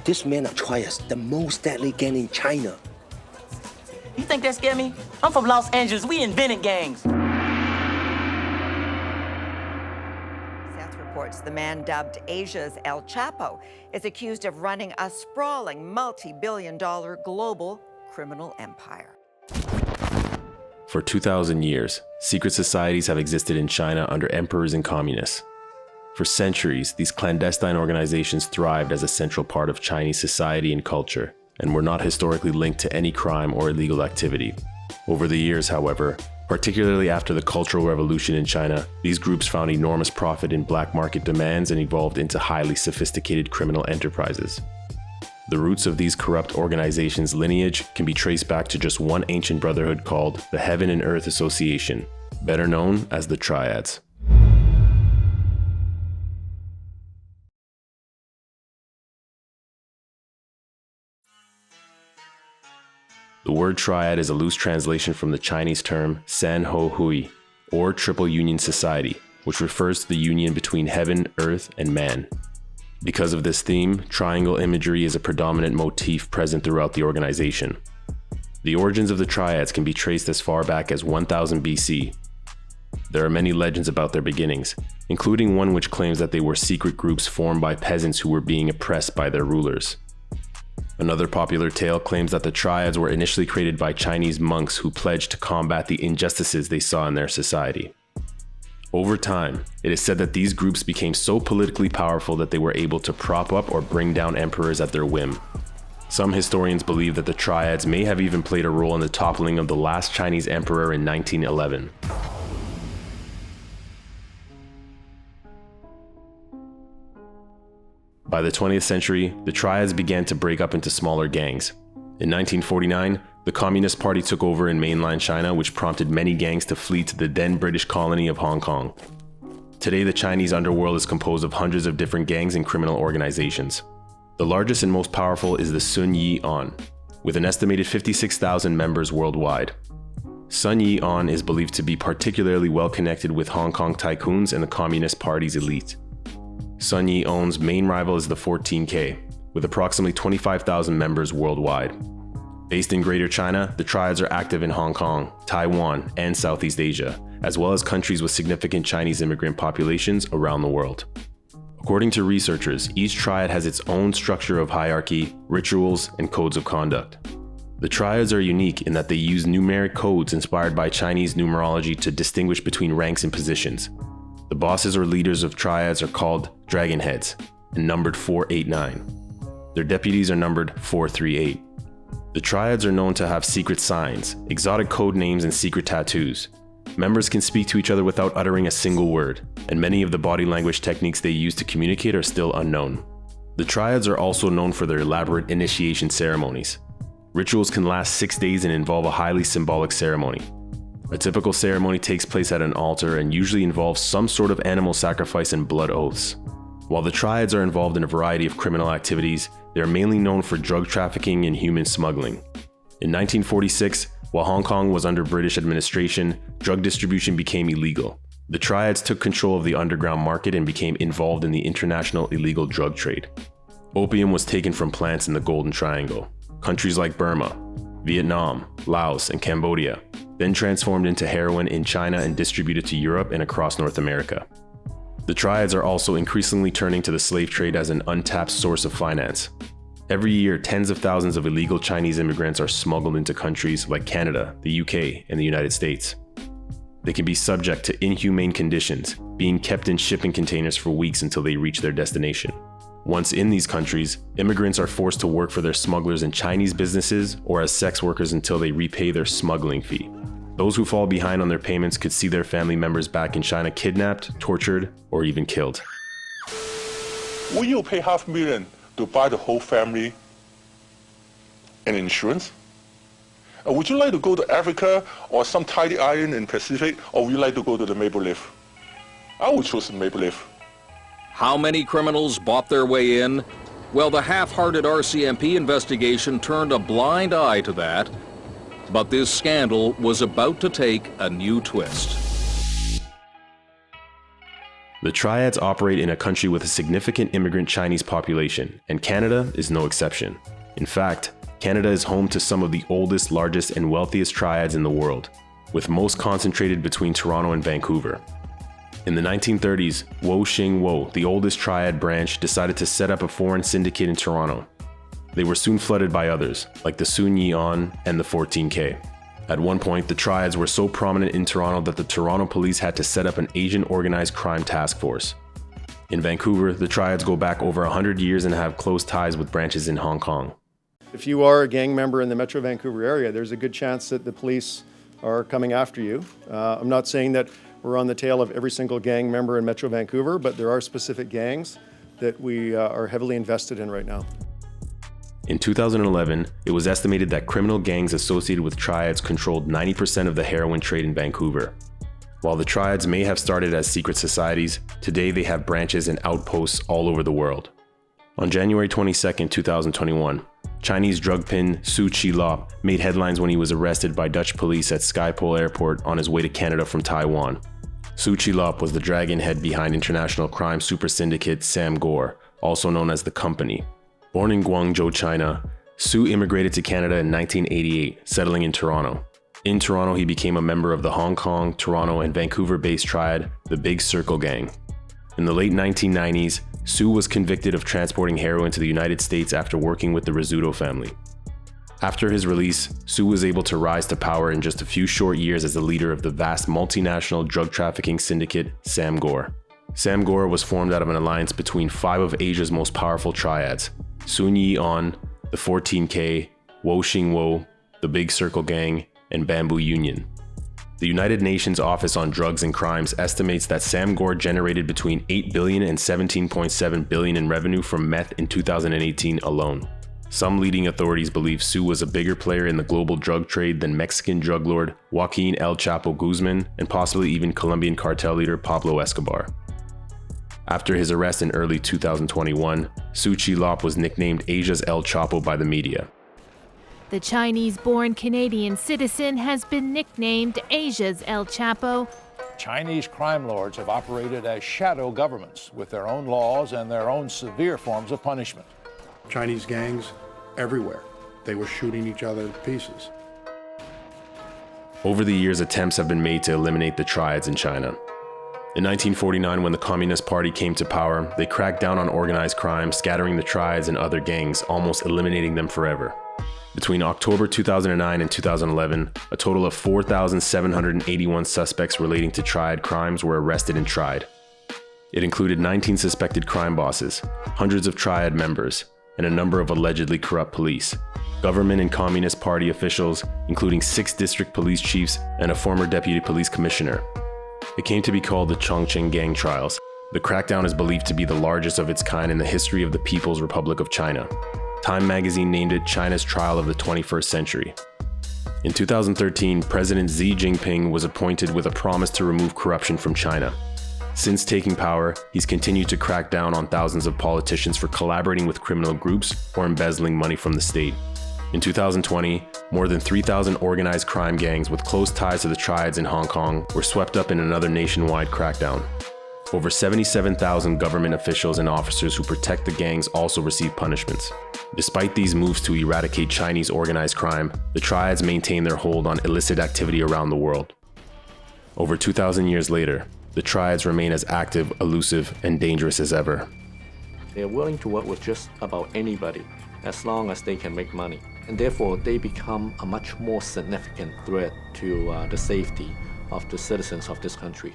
This man are Triads, the most deadly gang in China. You think that scared me? I'm from Los Angeles. We invented gangs. Reports the man dubbed Asia's El Chapo is accused of running a sprawling multi-billion-dollar global criminal empire. For 2,000 years, secret societies have existed in China under emperors and communists. For centuries, these clandestine organizations thrived as a central part of Chinese society and culture, and were not historically linked to any crime or illegal activity. Over the years, however, particularly after the Cultural Revolution in China, these groups found enormous profit in black market demands and evolved into highly sophisticated criminal enterprises. The roots of these corrupt organizations' lineage can be traced back to just one ancient brotherhood called the Heaven and Earth Association, better known as the Triads. The word triad is a loose translation from the Chinese term San Ho Hui, or Triple Union Society, which refers to the union between heaven, earth, and man. Because of this theme, triangle imagery is a predominant motif present throughout the organization. The origins of the Triads can be traced as far back as 1000 BC. There are many legends about their beginnings, including one which claims that they were secret groups formed by peasants who were being oppressed by their rulers. Another popular tale claims that the Triads were initially created by Chinese monks who pledged to combat the injustices they saw in their society. Over time, it is said that these groups became so politically powerful that they were able to prop up or bring down emperors at their whim. Some historians believe that the Triads may have even played a role in the toppling of the last Chinese emperor in 1911. By the 20th century, the Triads began to break up into smaller gangs. In 1949, the Communist Party took over in mainland China, which prompted many gangs to flee to the then British colony of Hong Kong. Today, the Chinese underworld is composed of hundreds of different gangs and criminal organizations. The largest and most powerful is the Sun Yi On, with an estimated 56,000 members worldwide. Sun Yi On is believed to be particularly well connected with Hong Kong tycoons and the Communist Party's elite. Sun Yi On's main rival is the 14K, with approximately 25,000 members worldwide. Based in Greater China, the Triads are active in Hong Kong, Taiwan, and Southeast Asia, as well as countries with significant Chinese immigrant populations around the world. According to researchers, each Triad has its own structure of hierarchy, rituals, and codes of conduct. The Triads are unique in that they use numeric codes inspired by Chinese numerology to distinguish between ranks and positions. The bosses or leaders of Triads are called Dragon Heads and numbered 489. Their deputies are numbered 438. The Triads are known to have secret signs, exotic code names, and secret tattoos. Members can speak to each other without uttering a single word, and many of the body language techniques they use to communicate are still unknown. The Triads are also known for their elaborate initiation ceremonies. Rituals can last 6 days and involve a highly symbolic ceremony. A typical ceremony takes place at an altar and usually involves some sort of animal sacrifice and blood oaths. While the Triads are involved in a variety of criminal activities, they are mainly known for drug trafficking and human smuggling. In 1946, while Hong Kong was under British administration, drug distribution became illegal. The Triads took control of the underground market and became involved in the international illegal drug trade. Opium was taken from plants in the Golden Triangle. Countries like Burma, Vietnam, Laos, and Cambodia then transformed into heroin in China and distributed to Europe and across North America. The Triads are also increasingly turning to the slave trade as an untapped source of finance. Every year, tens of thousands of illegal Chinese immigrants are smuggled into countries like Canada, the UK, and the United States. They can be subject to inhumane conditions, being kept in shipping containers for weeks until they reach their destination. Once in these countries, immigrants are forced to work for their smugglers in Chinese businesses or as sex workers until they repay their smuggling fee. Those who fall behind on their payments could see their family members back in China kidnapped, tortured, or even killed. Will you pay $500,000 to buy the whole family an insurance? Would you like to go to Africa or some tiny island in Pacific, or would you like to go to the Maple Leaf? I would choose the Maple Leaf. How many criminals bought their way in? Well, the half-hearted RCMP investigation turned a blind eye to that. But this scandal was about to take a new twist. The Triads operate in a country with a significant immigrant Chinese population, and Canada is no exception. In fact, Canada is home to some of the oldest, largest, and wealthiest triads in the world, with most concentrated between Toronto and Vancouver. In the 1930s, Wo Shing Wo, the oldest triad branch, decided to set up a foreign syndicate in Toronto. They were soon flooded by others, like the Sun Yi On and the 14K. At one point, the triads were so prominent in Toronto that the Toronto police had to set up an Asian organized crime task force. In Vancouver, the triads go back over 100 years and have close ties with branches in Hong Kong. If you are a gang member in the Metro Vancouver area, there's a good chance that the police are coming after you. I'm not saying that we're on the tail of every single gang member in Metro Vancouver, but there are specific gangs that we are heavily invested in right now. In 2011, it was estimated that criminal gangs associated with triads controlled 90% of the heroin trade in Vancouver. While the triads may have started as secret societies, today they have branches and outposts all over the world. On January 22, 2021, Chinese drug pin Su Chi-lop made headlines when he was arrested by Dutch police at Schiphol Airport on his way to Canada from Taiwan. Su Chi-lop was the dragon head behind international crime super syndicate Sam Gore, also known as The Company. Born in Guangzhou, China, Su immigrated to Canada in 1988, settling in Toronto. In Toronto, he became a member of the Hong Kong, Toronto, and Vancouver-based triad, the Big Circle Gang. In the late 1990s, Su was convicted of transporting heroin to the United States after working with the Rizzuto family. After his release, Su was able to rise to power in just a few short years as the leader of the vast multinational drug trafficking syndicate, Sam Gore. Sam Gore was formed out of an alliance between 5 of Asia's most powerful triads: Sun Yi On, the 14K, Wo Shing Wo, the Big Circle Gang, and Bamboo Union. The United Nations Office on Drugs and Crimes estimates that Sam Gore generated between $8 billion and $17.7 billion in revenue from meth in 2018 alone. Some leading authorities believe Su was a bigger player in the global drug trade than Mexican drug lord Joaquin El Chapo Guzman and possibly even Colombian cartel leader Pablo Escobar. After his arrest in early 2021, Su Chi-lop was nicknamed Asia's El Chapo by the media. The Chinese-born Canadian citizen has been nicknamed Asia's El Chapo. Chinese crime lords have operated as shadow governments with their own laws and their own severe forms of punishment. Chinese gangs everywhere. They were shooting each other to pieces. Over the years, attempts have been made to eliminate the triads in China. In 1949, when the Communist Party came to power, they cracked down on organized crime, scattering the triads and other gangs, almost eliminating them forever. Between October 2009 and 2011, a total of 4,781 suspects relating to triad crimes were arrested and tried. It included 19 suspected crime bosses, hundreds of triad members, and a number of allegedly corrupt police, government and Communist Party officials, including 6 district police chiefs and a former deputy police commissioner. It came to be called the Chongqing Gang Trials. The crackdown is believed to be the largest of its kind in the history of the People's Republic of China. Time magazine named it China's trial of the 21st century. In 2013, President Xi Jinping was appointed with a promise to remove corruption from China. Since taking power, he's continued to crack down on thousands of politicians for collaborating with criminal groups or embezzling money from the state. In 2020, more than 3,000 organized crime gangs with close ties to the triads in Hong Kong were swept up in another nationwide crackdown. Over 77,000 government officials and officers who protect the gangs also receive punishments. Despite these moves to eradicate Chinese organized crime, the triads maintain their hold on illicit activity around the world. Over 2,000 years later, the triads remain as active, elusive, and dangerous as ever. They're willing to work with just about anybody as long as they can make money. And therefore, they become a much more significant threat to the safety of the citizens of this country.